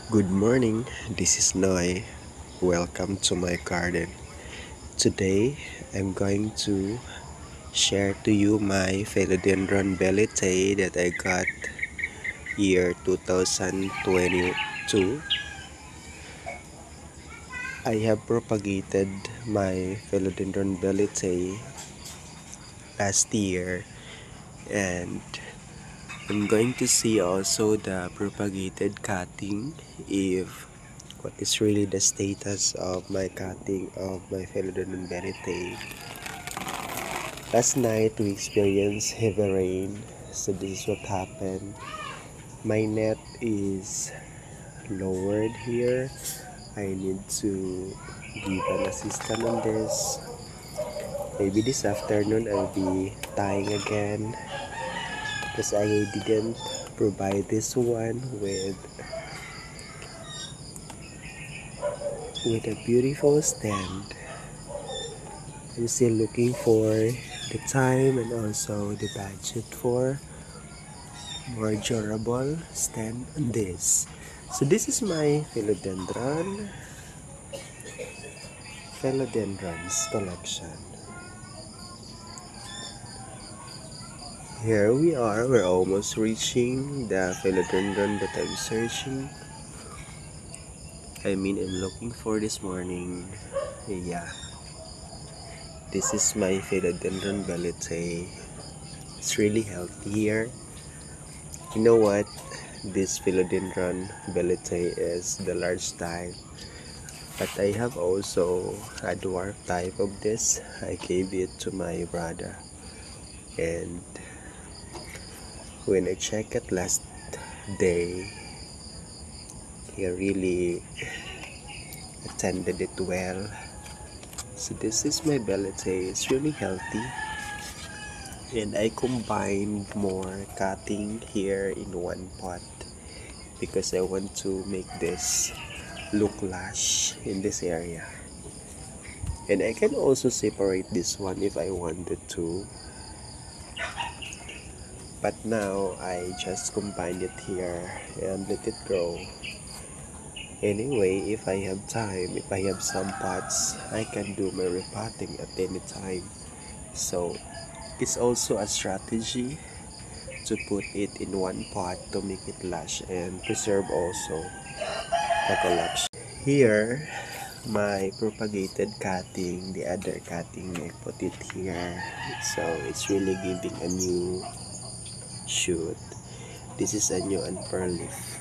Good morning, this is Noy. Welcome to my garden. Today, I'm going to share to you my philodendron belete that I got year 2022. I have propagated my philodendron belete last year, and I'm going to see also the propagated cutting, if what is really the status of my cutting of my philodendron belete. Last night we experienced heavy rain, so this is what happened. My net is lowered here. I need to give an assistant on this. Maybe this afternoon I'll be tying again, because I didn't provide this one with a beautiful stand. I'm still looking for the time and also the budget for more durable stand on this. So this is my philodendrons collection. Here we are, we're almost reaching the philodendron that I'm searching. I'm looking for this morning. Yeah, this is my philodendron belete. It's really healthy here. You know what? This philodendron belete is the large type, but I have also a dwarf type of this. I gave it to my brother, and when I checked it last day, he really attended it well. So this is my belete. It's really healthy, and I combined more cutting here in one pot because I want to make this look lush in this area. And I can also separate this one if I wanted to, but now I just combine it here and let it grow. Anyway, if I have time, if I have some pots, I can do my repotting at any time. So it's also a strategy to put it in one pot to make it lush and preserve also the collection. Here, my propagated cutting, the other cutting, I put it here. So it's really giving a new shoot. This is a new unfurl leaf.